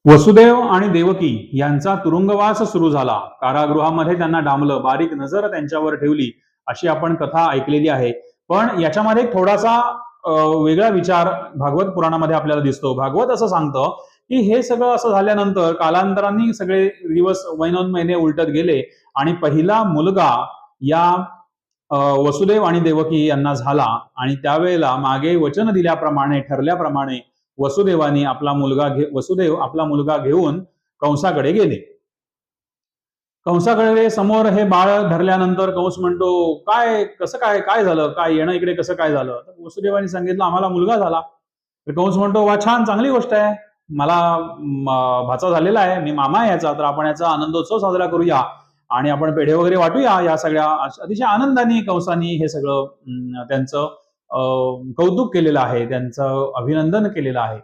वसुदेव आणि देवकी यांचा तुरुंगवास सुरू झाला. कारागृहामध्ये त्यांना डांबलं, बारीक नजर त्यांच्यावर ठेवली, अशी आपण कथा ऐकलेली आहे. पण याच्यामध्ये एक थोडासा वेगळा विचार भागवत पुराणामध्ये आपल्याला दिसतो. भागवत असं सांगतं की हे सगळं असं झाल्यानंतर कालांतराने सगळे दिवस महिने उलटत गेले आणि पहिला मुलगा या वसुदेव आणि देवकी यांना झाला. आणि त्यावेळेला मागे वचन दिल्याप्रमाणे ठरल्याप्रमाणे वसुदेव आपला मुलगा घेऊन कंसाकडे गेले. कंसाकडे समोर हे बाळ धरल्यानंतर कंस म्हणतो, काय कसं काय काय झालं, काय येणं इकडे कसं काय झालं? तर वसुदेवानी सांगितलं, आम्हाला मुलगा झाला. तर कंस म्हणतो, वा छान, चांगली गोष्ट आहे, मला भाचा झालेला आहे, मी मामा आहे याचा, तर आपण याचा आनंदोत्सव साजरा करूया आणि आपण पेढे वगैरे वाटूया. या सगळ्या अतिशय आनंदाने कंसानी हे सगळं त्यांचं कौतुक केलेलं आहे, त्यांचं अभिनंदन केलेलं आहे.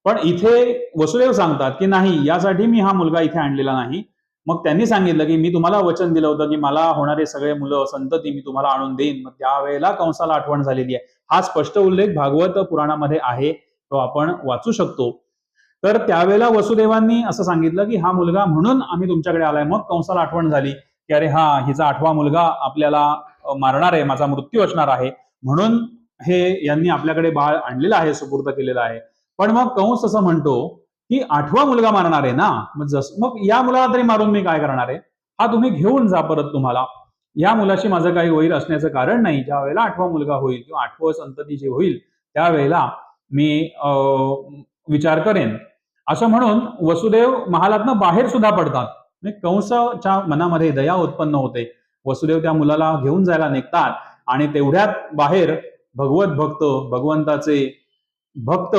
पण इथे वसुदेव सांगतात की नाही, यासाठी मी हा मुलगा इथे आणलेला नाही. मग त्यांनी सांगितलं की मी तुम्हाला वचन दिलं होतं की मला होणारे सगळे मुलं संतती मी तुम्हाला आणून देईन. मग त्यावेळेला कंसाला आठवण झालेली आहे. हा स्पष्ट उल्लेख भागवत पुराणामध्ये आहे, तो आपण वाचू शकतो. तर त्यावेळेला वसुदेवांनी असं सांगितलं की हा मुलगा म्हणून आम्ही तुमच्याकडे आलाय. मग कंसाला आठवण झाली की अरे हा, हिचा 8वा मुलगा आपल्याला मारणार आहे, माझा मृत्यू असणार आहे, म्हणून हे यांनी आपल्याकडे बाळ आणलेलं आहे, सुपूर्द केलेलं आहे. पण मग कंस असं म्हणतो की 8वा मुलगा मारणार आहे ना, मग या मुलाला तरी मारून मी काय करणार आहे, हा तुम्ही घेऊन जा परत. तुम्हाला या मुलाशी माझं काही वैर असण्याचं कारण नाही. ज्या वेळेला 8वा मुलगा होईल किंवा 8वं संतती जे होईल त्यावेळेला मी विचार करेन. असं म्हणून वसुदेव महालातनं बाहेर सुद्धा पडतात. कंसाच्या मनामध्ये दया उत्पन्न होते. वसुदेव त्या मुलाला घेऊन जायला निघतात आणि तेवढ्यात बाहेर भगवत भक्त, भगवंताचे भक्त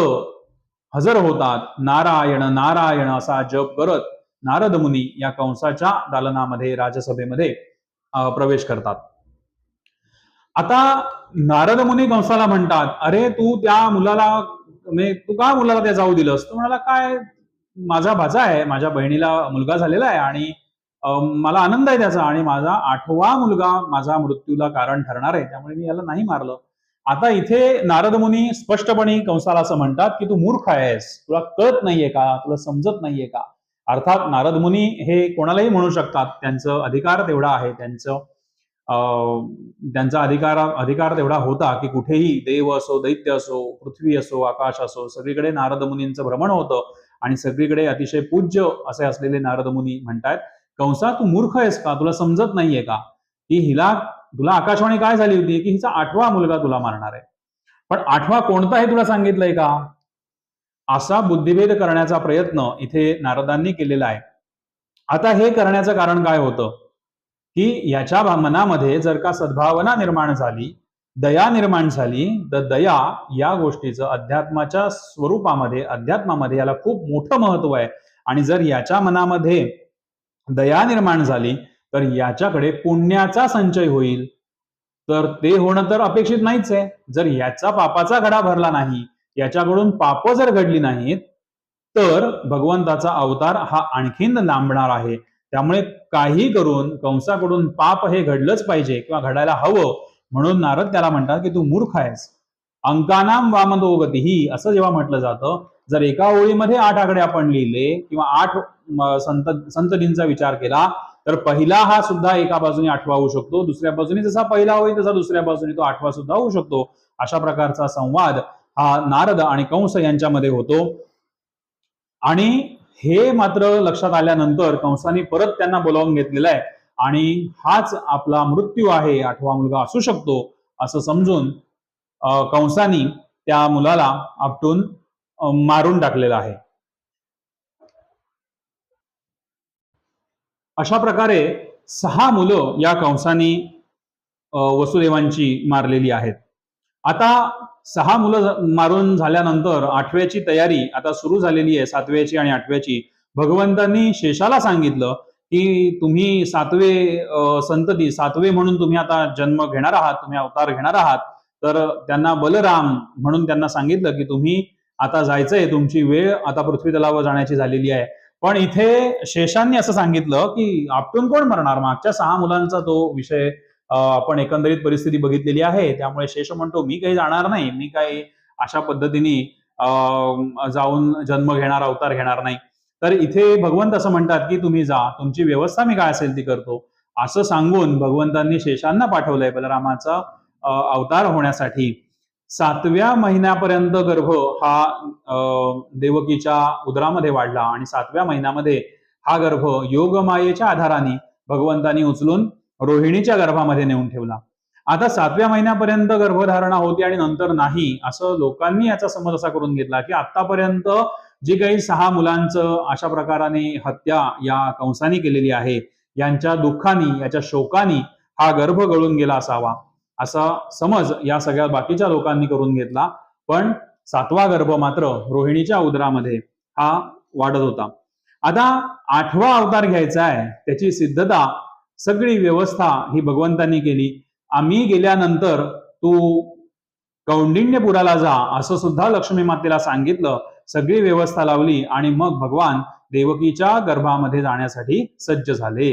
हजर होतात. नारायण नारायण असा जप करत नारद मुनी या कंसाच्या दालनामध्ये, राजसभेमध्ये प्रवेश करतात. आता नारद मुनी कंसाला म्हणतात, अरे तू त्या मुलाला तू का मुलाला त्या जाऊ दिलंस? तो म्हणाला, काय, माझा भाचा आहे, माझ्या बहिणीला मुलगा झालेला आहे आणि मला आनंद आहे त्याचा, आणि माझा 8वा मुलगा माझा मृत्यूला कारण ठरणार आहे, त्यामुळे मी याला नाही मारलं. आता इथे नारद मुनी स्पष्टपणे कंसाला असं म्हणतात की तू मूर्ख आहेस, तुला कळत नाहीये का, तुला समजत नाहीये का? अर्थात नारद मुनी हे कोणालाही म्हणू शकतात, त्यांचं अधिकार तेवढा आहे, त्यांचा अधिकार तेवढा होता की कुठेही देव असो, दैत्य असो, पृथ्वी असो, आकाश असो, सगळीकडे नारद मुनींचं भ्रमण होतं आणि सगळीकडे अतिशय पूज्य असे असलेले नारद मुनी म्हणतात, कंसा तू मूर्ख आहेस का, तुला समजत नाहीये का की तुला आकाशवाणी काय झाली होती की हिचा 8वा मुलगा तुला मारणार आहे, पण 8वा कोणता हे तुला सांगितलंय का? असा बुद्धिभेद करण्याचा प्रयत्न इथे नारदांनी केलेला आहे. आता हे करण्याचं कारण काय होतं की याच्या मनामध्ये जर का सद्भावना निर्माण झाली, दया निर्माण झाली, तर दया या गोष्टीचं अध्यात्माच्या स्वरूपामध्ये, अध्यात्मामध्ये याला खूप मोठं महत्व आहे. आणि जर याच्या मनामध्ये दया निर्माण झाली तर याच्याकडे पुण्याचा संचय होईल. तर ते होणं तर अपेक्षित नाहीच आहे. जर याचा पापाचा घडा भरला नाही, याच्याकडून पाप जर घडली नाहीत, तर भगवंताचा अवतार हा आणखीन लांबणार आहे. त्यामुळे काही करून कंसाकडून पाप हे घडलंच पाहिजे किंवा घडायला हवं. म्हणून नारद त्याला म्हणतात की तू मूर्ख आहेस. अंकानाम वामदो गतीही असं जेव्हा म्हटलं जातं, जर एका ओळीमध्ये 8 आकडे आपण लिहिले किंवा 8 संततींचा विचार केला, तर पहिला हा सुद्धा एका बाजूने 8वा होऊ शकतो, दुसऱ्या बाजूने जसा पहिला होईल तसा दुसऱ्या बाजूने तो 8वा सुद्धा होऊ शकतो. अशा प्रकारचा संवाद हा नारद आणि कंस यांच्यामध्ये होतो. आणि हे मात्र लक्षात आल्यानंतर कंसाने परत त्यांना बोलावून घेतलेलं आहे आणि हाच आपला मृत्यू आहे, 8वा मुलगा असू शकतो असं समजून कंसानी त्या मुलाला आपटून मारून टाकलेलं आहे. अशा प्रकारे 6 मुलं या कंसानी वसुदेवांची मारलेली आहेत. आता 6 मुलं मारून झाल्यानंतर 8व्याची तयारी आता सुरू झालेली आहे, 7व्याची आणि 8व्याची. भगवंतांनी शेषाला सांगितलं की तुम्ही 7वे संतती, 7वे म्हणून तुम्ही आता जन्म घेणार आहात, तुम्ही अवतार घेणार आहात. तर त्यांना बलराम म्हणून त्यांना सांगितलं की तुम्ही आता जायचंय, तुमची वेळ आता पृथ्वी तलावर जाण्याची झालेली आहे. पण इथे शेषांनी असं सांगितलं की आपटून कोण मरणार? मागच्या 6 मुलांचा तो विषय आपण एकंदरीत परिस्थिती बघितलेली आहे. त्यामुळे शेष म्हणतो, मी काही जाणार नाही, मी काही अशा पद्धतीने जाऊन जन्म घेणार, अवतार घेणार नाही. तर इथे भगवंत असं म्हणतात की तुम्ही जा, तुमची व्यवस्था मी काय असेल ती करतो, असं सांगून भगवंतांनी शेषांना पाठवलंय बलरामाचा अवतार होण्यासाठी. 7व्या महिन्यापर्यंत गर्भ हा देवकीच्या उदरामध्ये वाढला आणि 7व्या महिन्यामध्ये हा गर्भ योगमायेच्या आधाराने भगवंतांनी उचलून रोहिणीच्या गर्भामध्ये नेऊन ठेवला. आता 7व्या महिन्यापर्यंत गर्भधारणा होती आणि नंतर नाही, असं लोकांनी याचा समज असा करून घेतला की आतापर्यंत जी काही 6 मुलांचं अशा प्रकाराने हत्या या कंसाने केलेली आहे, यांच्या दुःखाने, याच्या शोकाने हा गर्भ गळून गेला असावा, असा समज या सगळ्या बाकीच्या लोकांनी करून घेतला. पण 7वा गर्भ मात्र रोहिणीच्या उदरामध्ये हा वाढत होता. आता 8वा अवतार घ्यायचा आहे, त्याची सिद्धता, सगळी व्यवस्था ही भगवंतांनी केली. आम्ही गेल्यानंतर तू कौंडिण्यपुराला जा, असं सुद्धा लक्ष्मी मातेला सांगितलं. सगळी व्यवस्था लावली आणि मग भगवान देवकीच्या गर्भामध्ये जाण्यासाठी सज्ज झाले.